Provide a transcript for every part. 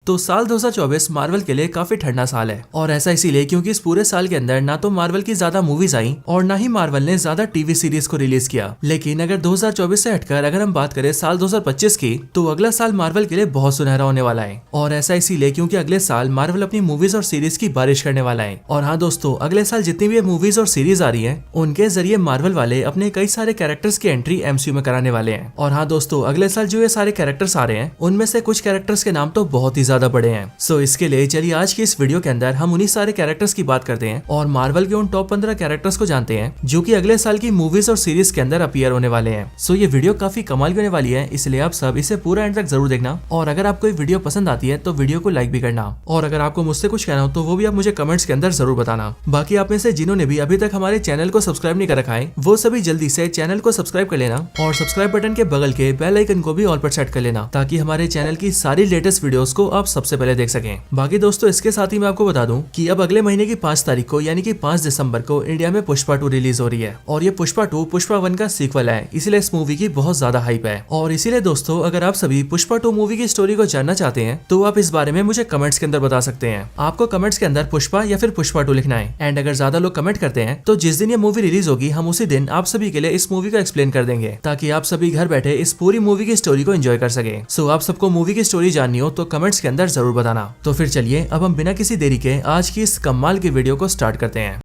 तो साल 2024 मार्वल के लिए काफी ठंडा साल है। और ऐसा इसीलिए क्योंकि इस पूरे साल के अंदर ना तो मार्वल की ज्यादा मूवीज आई और ना ही मार्वल ने ज्यादा टीवी सीरीज को रिलीज किया। लेकिन अगर 2024 से हटकर अगर हम बात करें साल 2025 की, तो अगला साल मार्वल के लिए बहुत सुनहरा होने वाला है। और ऐसा इसीलिए क्योंकि अगले साल मार्वल अपनी मूवीज और सीरीज की बारिश करने वाला है। और हाँ दोस्तों, अगले साल जितनी भी मूवीज और सीरीज आ रही है उनके जरिए मार्वल वाले अपने कई सारे कैरेक्टर्स की एंट्री एमसीयू में कराने वाले हैं। और हाँ दोस्तों, अगले साल जो ये सारे कैरेक्टर्स आ रहे हैं उनमें से कुछ कैरेक्टर्स के नाम तो बहुत ही ज्यादा बड़े हैं। सो इसके लिए चलिए आज की इस वीडियो के अंदर हम उन्हीं सारे कैरेक्टर्स की बात करते हैं और मार्वल के उन टॉप 15 कैरेक्टर्स को जानते हैं जो कि अगले साल की मूवीज और सीरीज के अंदर अपीयर होने वाले हैं। सो ये वीडियो काफी कमाल की होने वाली है, इसलिए आप सब इसे पूरा एंड तक जरूर देखना। और अगर आपको ये वीडियो पसंद आती है तो वीडियो को लाइक भी करना। और अगर आपको मुझसे कुछ कहना हो तो वो भी आप मुझे कमेंट्स के अंदर जरूर बताना। बाकी आप में से जिन्होंने भी अभी तक हमारे चैनल को सब्सक्राइब नहीं कर रखा है वो सभी जल्दी से चैनल को सब्सक्राइब कर लेना और सब्सक्राइब बटन के बगल के बेल आइकन को भी ऑल पर सेट कर लेना ताकि हमारे चैनल की सारी लेटेस्ट वीडियोस को आप सबसे पहले देख सकें। बाकी दोस्तों, इसके साथ ही मैं आपको बता दूं कि अब अगले महीने की 5 तारीख को यानी कि 5 दिसंबर को इंडिया में पुष्पा 2 रिलीज हो रही है। और ये पुष्पा 2 पुष्पा 1 का सीक्वल है, इसलिए इस मूवी की बहुत ज्यादा हाइप है। और इसीलिए दोस्तों, अगर आप सभी पुष्पा 2 मूवी की स्टोरी को जानना चाहते हैं तो आप इस बारे में मुझे कमेंट्स के अंदर बता सकते हैं। आपको कमेंट्स के अंदर पुष्पा या फिर पुष्पा 2 लिखना है। एंड अगर ज्यादा लोग कमेंट करते हैं तो जिस दिन ये मूवी रिलीज होगी हम उसी दिन आप सभी के लिए इस मूवी को एक्सप्लेन कर देंगे ताकि आप सभी घर बैठे इस पूरी मूवी की स्टोरी को एंजॉय कर सके। सो आप सबको मूवी की स्टोरी जाननी हो तो कमेंट्स के अंदर जरूर बताना। तो फिर चलिए अब हम बिना किसी देरी के आज की इस कमाल की वीडियो को स्टार्ट करते हैं।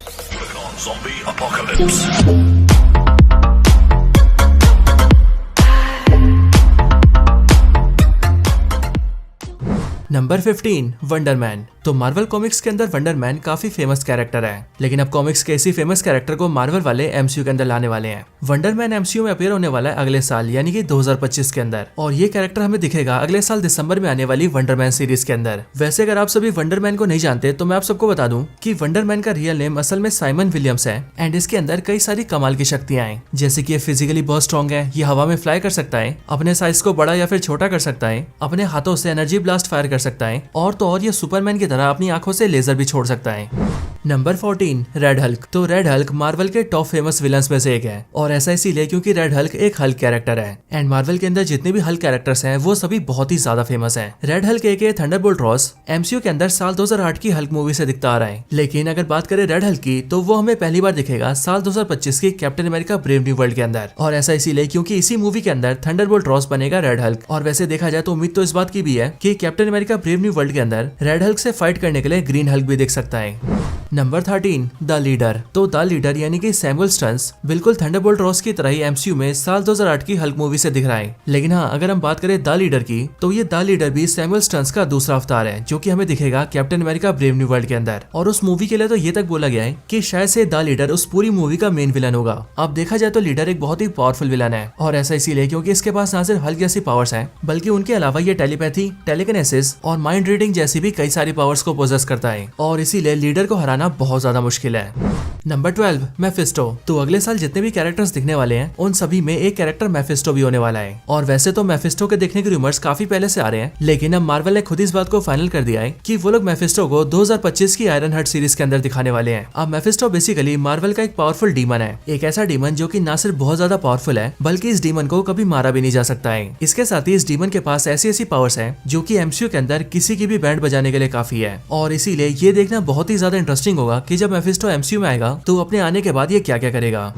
Number 15 wonder man. तो मार्वल कॉमिक्स के अंदर वंडर मैन काफी फेमस कैरेक्टर है, लेकिन अब कॉमिक्स के इसी फेमस कैरेक्टर को मार्वल वाले एमसीयू के अंदर लाने वाले हैं। वंडर मैन एमसीयू में अपीयर होने वाला है अगले साल यानी कि 2025 के अंदर। और ये कैरेक्टर हमें दिखेगा अगले साल दिसंबर में आने वाली वंडर मैन सीरीज के अंदर। वैसे अगर आप सभी वंडर मैन को नहीं जानते तो मैं आप सबको बता दूं कि वंडर मैन का रियल नेम असल में साइमन विलियम्स है। एंड इसके अंदर कई सारी कमाल की शक्तियां हैं, जैसे कि ये फिजिकली बहुत स्ट्रॉन्ग है, ये हवा में फ्लाई कर सकता है, अपने साइज को बड़ा या फिर छोटा कर सकता है, अपने हाथों से एनर्जी ब्लास्ट फायर कर सकता है और तो और ये सुपरमैन की तरह अपनी आंखों से लेजर भी छोड़ सकता है। Number 14 red Hulk. तो रेड हल्क मार्वल के टॉप फेमस विलन्स में से एक है और ऐसा इसीलिए क्योंकि रेड हल्क एक हल्क कैरेक्टर है। एंड मार्वल के अंदर जितने भी हल्क कैरेक्टर्स हैं वो सभी बहुत ही ज्यादा फेमस हैं। रेड हल्क एक थंडरबोल्ट रॉस एमसीयू के अंदर साल 2008 की हल्क मूवी से दिखता आ रहा है। लेकिन अगर बात करें रेड हल्क की तो वो हमें पहली बार दिखेगा साल 2025 की captain America brave new world के अंदर। और ऐसा इसीलिए क्योंकि इसी मूवी के अंदर थंडरबोल्ट रॉस बनेगा रेड हल्क। और वैसे देखा जाए तो उम्मीद तो इस बात की भी है कि captain America brave new world के अंदर रेड हल्क से फाइट करने के लिए ग्रीन हल्क भी दिख सकता है। Number 13 the leader. तो द लीडर यानी कि सैमुअल स्टन्स बिल्कुल थंडरबोल्ट रॉस की तरह ही एमसीयू में साल 2008 की हल्क मूवी से दिख रहा है। लेकिन हाँ, अगर हम बात करें द लीडर की तो ये द लीडर भी सैमुअल स्टन्स का दूसरा अवतार है जो कि हमें दिखेगा captain America brave new world के अंदर। और उस मूवी के लिए तो ये तक बोला गया है कि शायद से द लीडर उस पूरी मूवी का मेन विलन होगा। अब देखा जाए तो लीडर एक बहुत ही पावरफुल विलन है और ऐसा इसीलिए क्योंकि इसके पास ना सिर्फ हल्क जैसी पावर्स हैं बल्कि उनके अलावा ये टेलीपैथी, टेलीकिनेसिस और माइंड रीडिंग जैसी भी कई सारी पावर्स को पोजेस करता है। और इसीलिए लीडर को हराना बहुत ज्यादा मुश्किल है। Number 12 Mephisto. तो अगले साल जितने भी कैरेक्टर्स दिखने वाले हैं उन सभी में एक कैरेक्टर मेफिस्टो भी होने वाला है। और वैसे तो मेफिस्टो के देखने के रूमर्स काफी पहले से आ रहे हैं, लेकिन अब मार्वल ने खुद इस बात को फाइनल कर दिया है कि वो लोग मेफिस्टो को 2025 की आयरन हार्ट सीरीज के अंदर दिखाने वाले हैं। अब मेफिस्टो बेसिकली मार्वल का एक पावरफुल डीमन है, एक ऐसा डीमन जो कि ना सिर्फ बहुत ज्यादा पावरफुल है बल्कि इस डीमन को कभी मारा भी नहीं जा सकता है। इसके साथ ही इस डीमन के पास ऐसी ऐसी पावर्स है जो कि एमसीयू के अंदर किसी की भी बैंड बजाने के लिए काफी है। और इसीलिए ये देखना बहुत ही ज्यादा इंटरेस्टिंग होगा कि जब मेफिस्टो एमसीयू में आएगा तो अपने आने के बाद ये क्या क्या करेगा।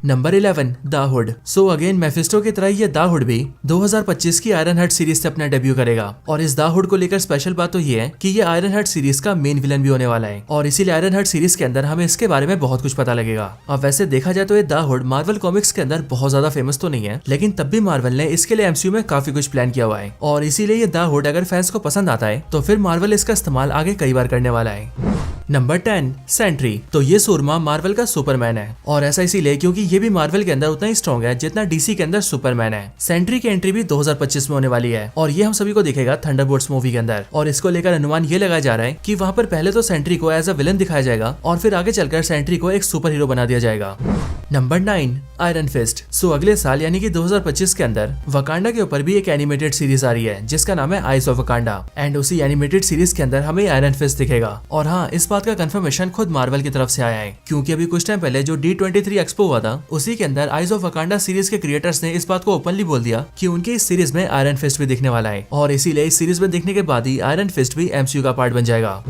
Number 11 the hood. So again Mephisto की तरह ये द हुड भी 2025 की आयरन हार्ट सीरीज से अपना डेब्यू करेगा। और इस द हुड को लेकर स्पेशल बात तो ये है कि ये आयरन हार्ट सीरीज का मेन विलन भी होने वाला है और इसीलिए आयरन हार्ट सीरीज के अंदर हमें इसके बारे में बहुत कुछ पता लगेगा। अब वैसे देखा जाए तो ये द हुड मार्वल कॉमिक्स के अंदर बहुत ज्यादा फेमस तो नहीं है, लेकिन तब भी मार्वल ने इसके लिए एमसीयू में काफी कुछ प्लान किया हुआ है और इसीलिए ये द हुड अगर फैंस को पसंद आता है तो फिर मार्वल इसका इस्तेमाल आगे कई बार करने वाला है। नंबर 10 सेंट्री। तो ये सूरमा मार्वल का सुपरमैन है और ऐसा इसीलिए क्योंकि ये भी मार्वल के अंदर उतना ही स्ट्रॉन्ग है जितना डीसी के अंदर सुपरमैन है। सेंट्री की एंट्री भी 2025 में होने वाली है और ये हम सभी को दिखेगा थंडरबोल्ट्स मूवी के अंदर। और इसको लेकर अनुमान ये लगाया जा रहा है कि वहाँ पर पहले तो सेंट्री को एज अ विलन दिखाया जाएगा और फिर आगे चलकर सेंट्री को एक सुपर हीरो बना दिया जाएगा। Number 9 iron fist. सो अगले साल यानी कि 2025 के अंदर वकांडा के ऊपर भी एक एनिमेटेड सीरीज आ रही है जिसका नाम है आइज ऑफ वकांडा एंड उसी एनिमेटेड सीरीज के अंदर हमें आयरन फिस्ट दिखेगा। और हाँ, इस बात का कंफर्मेशन खुद मार्वल की तरफ से आया है क्योंकि अभी कुछ टाइम पहले जो D23 एक्सपो हुआ था उसी के अंदर आइज ऑफ वकांडा सीरीज के क्रिएटर्स ने इस बात को ओपनली बोल दिया कि उनकी इस सीरीज में आयरन फिस्ट भी दिखने वाला है और इसीलिए इस सीरीज में देखने के बाद ही आयरन फिस्ट भी MCU का पार्ट बन जाएगा।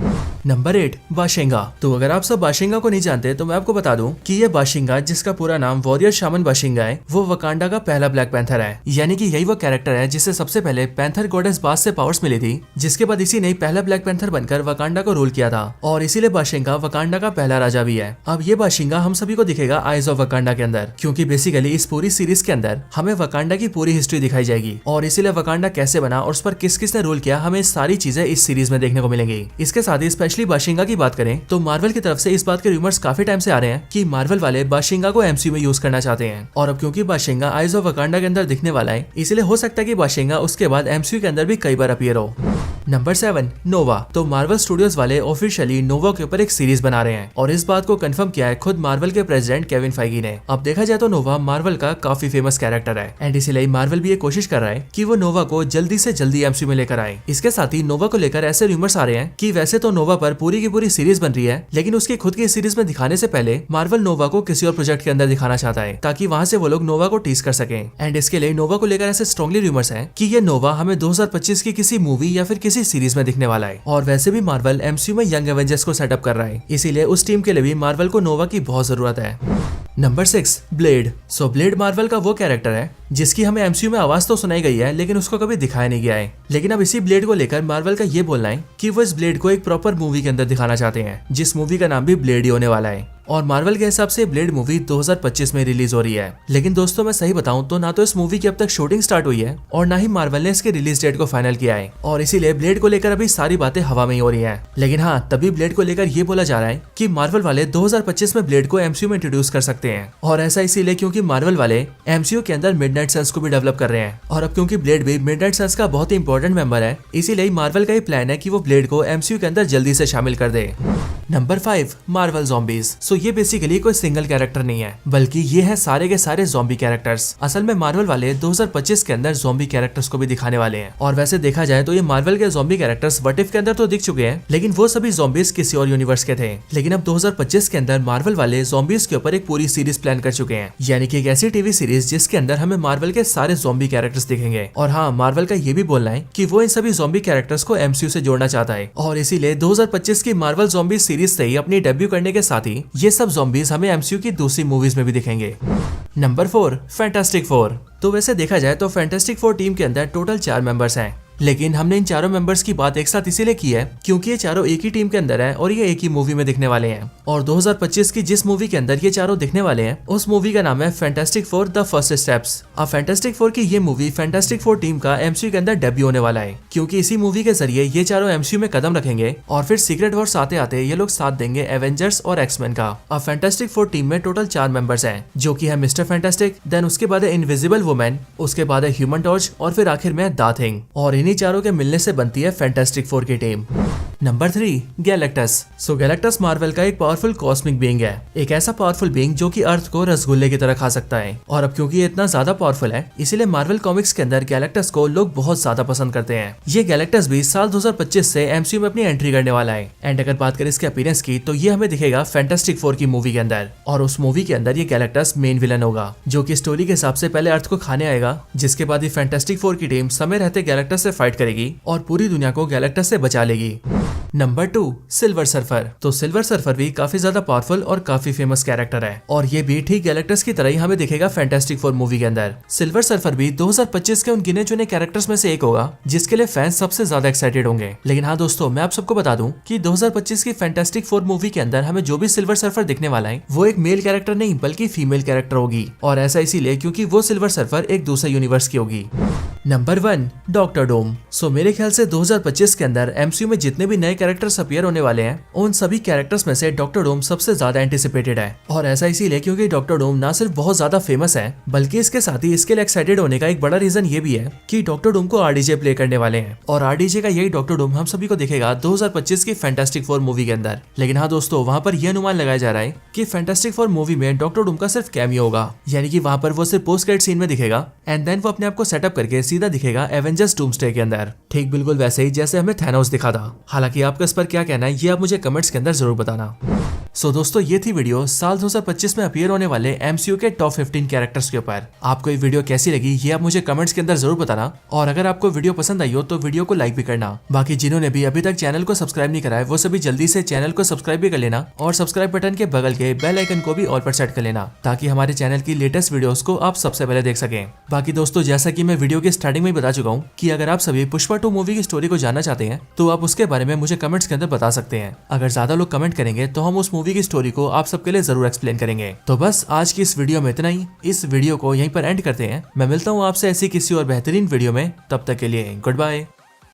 नंबर 8 बाशिंगा। तो अगर आप सब बाशिंगा को नहीं जानते तो मैं आपको बता दूं कि ये बाशिंगा, जिसका पूरा नाम वॉरियर शामन बाशिंगा है, वो वकांडा का पहला ब्लैक पैंथर है। यानी कि यही वो कैरेक्टर है जिसे सबसे पहले पैंथर गॉडेस बास से पावर्स मिली थी, जिसके बाद इसी ने पहला ब्लैक पैंथर बनकर वकांडा को रूल किया था और इसीलिए बाशिंगा वकांडा का पहला राजा भी है। अब ये बाशिंगा हम सभी को दिखेगा आइज ऑफ वकांडा के अंदर, क्योंकि बेसिकली इस पूरी सीरीज के अंदर हमें वकांडा की पूरी हिस्ट्री दिखाई जाएगी और इसीलिए वकांडा कैसे बना और उस पर किस किस ने रूल किया, हमें सारी चीजें इस सीरीज में देखने को मिलेंगी। इसके साथ ही स्पेशली बाशिंगा की बात करें तो मार्वल की तरफ से इस बात के रूमर्स काफी टाइम से आ रहे हैं कि मार्वल वाले बाशिंगा को MCU में यूज करना चाहते हैं और अब क्योंकि बाशिंगा आइज ऑफ वकांडा के अंदर दिखने वाला है, इसलिए हो सकता है कि बाशिंगा उसके बाद MCU के अंदर भी कई बार अपीयर हो। नंबर 7 नोवा। तो मार्वल स्टूडियोज वाले ऑफिशियली नोवा के ऊपर एक सीरीज बना रहे हैं और इस बात को कंफर्म किया है खुद मार्वल के प्रेसिडेंट केविन फाइगी ने। अब देखा जाए तो नोवा मार्वल का काफी फेमस कैरेक्टर है एंड इसीलिए मार्वल भी ये कोशिश कर रहा है कि वो नोवा को जल्दी से जल्दी MCU में लेकर आए। इसके साथ ही नोवा को लेकर ऐसे रूमर्स आ रहे हैं कि वैसे तो नोवा पर पूरी की पूरी सीरीज बन रही है, लेकिन उसकी खुद की सीरीज में दिखाने से पहले मार्वल नोवा को किसी और प्रोजेक्ट के अंदर दिखाना चाहता है ताकि वहां से वो लोग नोवा को टीज कर सकें। एंड इसके लिए नोवा को लेकर ऐसे स्ट्रॉन्गली रूमर्स हैं कि ये नोवा हमें 2025 की किसी मूवी या फिर किसी सीरीज में दिखने वाला है। और वैसे भी मार्वल MCU में यंग एवेंजर्स को सेटअप कर रहा है, इसीलिए उस टीम के लिए भी मार्वल को नोवा की बहुत जरूरत है। Number 6 Blade. So Blade Marvel का वो कैरेक्टर है जिसकी हमें MCU में आवाज तो सुनाई गई है लेकिन उसको कभी दिखाया नहीं गया है। लेकिन अब इसी ब्लेड को लेकर मार्वल का ये बोलना है कि वो इस ब्लेड को एक प्रॉपर मूवी के अंदर दिखाना चाहते हैं, जिस मूवी का नाम भी ब्लेड ही होने वाला है। और मार्वल के हिसाब से ब्लेड मूवी 2025 में रिलीज हो रही है। लेकिन दोस्तों मैं सही बताऊं तो ना तो इस मूवी की अब तक शूटिंग स्टार्ट हुई है और ना ही मार्वल ने इसके रिलीज डेट को फाइनल किया है और इसीलिए ब्लेड को लेकर अभी सारी बातें हवा में ही हो रही है। लेकिन हाँ, तभी ब्लेड को लेकर ये बोला जा रहा है कि मार्वल वाले 2025 में ब्लेड को MCU में इंट्रोड्यूस कर सकते हैं और ऐसा इसीलिए क्योंकि मार्वल वाले MCU के अंदर मिडनाइट सन्स को भी डेवलप कर रहे हैं और अब क्योंकि ब्लेड भी मिडनाइट सन्स का बहुत ही इंपॉर्टेंट मेंबर है, इसीलिए मार्वल का ही प्लान है कि वो ब्लेड को MCU के अंदर जल्दी से शामिल कर दे। Number 5 Marvel zombies. सो ये बेसिकली कोई सिंगल कैरेक्टर नहीं है, बल्कि ये है सारे के सारे ज़ॉम्बी कैरेक्टर्स। असल में मार्वल वाले 2025 के अंदर ज़ॉम्बी कैरेक्टर्स को भी दिखाने वाले हैं और वैसे देखा जाए तो ये मार्वल के ज़ॉम्बी कैरेक्टर्स व्हाट इफ के अंदर तो दिख चुके हैं, लेकिन वो सभी ज़ॉम्बीज किसी और यूनिवर्स के थे। लेकिन अब 2025 के अंदर मार्वल वाले ज़ॉम्बीज के ऊपर एक पूरी सीरीज प्लान कर चुके हैं, यानी कि एक ऐसी टीवी सीरीज जिसके अंदर हमें मार्वल के सारे ज़ॉम्बी कैरेक्टर्स दिखेंगे। और हाँ, मार्वल का ये भी बोलना है कि वो इन सभी ज़ॉम्बी कैरेक्टर्स को MCU से जोड़ना चाहता है और इसीलिए 2025 की मार्वल ज़ॉम्बी सीरीज से ही अपनी डेब्यू करने के साथ ही ये सब ज़ॉम्बीज हमें MCU की दूसरी मूवीज में भी दिखेंगे। Number 4 fantastic four. तो वैसे देखा जाए तो फैंटास्टिक फोर टीम के अंदर टोटल 4 मेंबर्स हैं, लेकिन हमने इन चारों मेंबर्स की बात एक साथ इसीलिए की है क्योंकि ये चारों एक ही टीम के अंदर है और ये एक ही मूवी में दिखने वाले हैं। और 2025 की जिस मूवी के अंदर ये चारों दिखने वाले हैं उस मूवी का नाम है Fantastic four the first steps. अब फैंटास्टिक फोर की ये मूवी फैंटास्टिक फोर टीम का MCU के अंदर डेब्यू होने वाला है, क्योंकि इसी मूवी के जरिए ये चारों MCU में कदम रखेंगे और फिर सीक्रेट वॉर्स आते आते ये लोग साथ देंगे एवेंजर्स और एक्समैन का। अब फैंटास्टिक फोर टीम में टोटल 4 मेंबर्स हैं, जो कि है मिस्टर फैंटास्टिक, देन उसके बाद है इनविजिबल वुमेन, उसके बाद है ह्यूमन टॉर्च और फिर आखिर में द थिंग। और इन्हीं चारों के मिलने से बनती है फैंटास्टिक फोर की टीम। Number 3 Galactus. So Galactus Marvel का एक पावरफुल कॉस्मिक बीइंग है, एक ऐसा पावरफुल बीइंग जो कि अर्थ को रसगुल्ले की तरह खा सकता है। और अब क्योंकि ये इतना ज्यादा पावरफुल है, इसीलिए मार्वल कॉमिक्स के अंदर गैलेक्टस को लोग बहुत ज्यादा पसंद करते हैं। ये गैलेक्टस भी साल 2025 से MCU में अपनी एंट्री करने वाला है। एंड अगर बात करें इसके अपीयरेंस की तो ये हमें दिखेगा फैंटास्टिक फोर की मूवी के अंदर, और उस मूवी के अंदर ये गैलेक्टस मेन विलन होगा, जो कि स्टोरी के हिसाब से पहले अर्थ को खाने आएगा, जिसके बाद ये फैंटास्टिक फोर की टीम समय रहते गैलेक्टस से फाइट करेगी और पूरी दुनिया को गैलेक्टस से बचा लेगी। Number 2 silver surfer. तो सिल्वर सर्फर भी काफी ज्यादा पावरफुल और काफी फेमस कैरेक्टर है और ये भी ठीक गैलेक्टस की तरह ही हमें दिखेगा फैंटास्टिक फोर मूवी के अंदर। सिल्वर सर्फर भी 2025 के उन गिने चुने कैरेक्टर्स में से एक होगा जिसके लिए फैंस सबसे ज्यादा एक्साइटेड होंगे। लेकिन हाँ दोस्तों, मैं आप सबको बता दूं कि 2025 की फैंटास्टिक फोर मूवी के अंदर हमें जो भी सिल्वर सर्फर दिखने वाला है वो एक मेल कैरेक्टर नहीं बल्कि फीमेल कैरेक्टर होगी, और ऐसा इसीलिए क्योंकि वो सिल्वर सर्फर एक दूसरे यूनिवर्स की होगी। Number 1, doctor Doom. सो मेरे ख्याल से 2025 के अंदर एमसीयू में जितने भी नए कैरेक्टर्स अपीयर होने वाले हैं उन सभी कैरेक्टर्स में से डॉक्टर डूम सबसे ज्यादा एंटिसिपेटेड है। और ऐसा इसीलिए क्योंकि डॉक्टर डूम ना सिर्फ बहुत ज्यादा फेमस है बल्कि इसके साथ ही इसके लिए एक्साइटेड होने का एक बड़ा रीजन ये भी है कि डॉक्टर डूम को आरडीजे प्ले करने वाले हैं और आरडीजे का यही डॉक्टर डूम हम सभी को दिखेगा 2025 की फैंटास्टिक फोर मूवी के अंदर। लेकिन हाँ दोस्तों, वहाँ पर यह अनुमान लगाया जा रहा है कि फैंटास्टिक फोर मूवी में डॉक्टर डूम का सिर्फ कैमियो होगा, यानी कि वहाँ पर वो सिर्फ पोस्ट क्रेडिट सीन में दिखेगा एंड देन वो अपने आप को सेटअप करके सीधा दिखेगा एवेंजर्स डूम्सडे के अंदर, ठीक बिल्कुल वैसे ही जैसे हमें थैनोस दिखा था। हालांकि आपका इस पर क्या कहना है ये आप मुझे कमेंट्स के अंदर जरूर बताना। सो दोस्तों, ये थी वीडियो साल 2025 में अपीयर होने वाले एमसीयू के टॉप 15 कैरेक्टर्स के ऊपर। आपको ये वीडियो कैसी लगी ये आप मुझे कमेंट्स के अंदर जरूर बताना और अगर आपको वीडियो पसंद आई हो तो वीडियो को लाइक भी करना। बाकी जिन्होंने भी अभी तक चैनल को सब्सक्राइब नहीं करा है वो सभी जल्दी से चैनल को सब्सक्राइब भी कर लेना और सब्सक्राइब बटन के बगल के बेल आइकन को भी ऑल पर सेट कर लेना ताकि हमारे चैनल की लेटेस्ट वीडियोस को आप सबसे पहले देख सकें। बाकी दोस्तों, जैसा कि मैं वीडियो की स्टार्टिंग में बता चुका हूँ कि अगर आप सभी पुष्पा 2 मूवी की स्टोरी को जानना चाहते हैं तो आप उसके बारे में मुझे कमेंट्स के अंदर बता सकते हैं। अगर ज्यादा लोग कमेंट करेंगे तो हम उस मूवी की स्टोरी को आप सबके लिए जरूर एक्सप्लेन करेंगे। तो बस आज की इस वीडियो में इतना ही। इस वीडियो को यहीं पर एंड करते हैं। मैं मिलता हूँ आपसे ऐसी किसी और बेहतरीन वीडियो में, तब तक के लिए गुड बाय।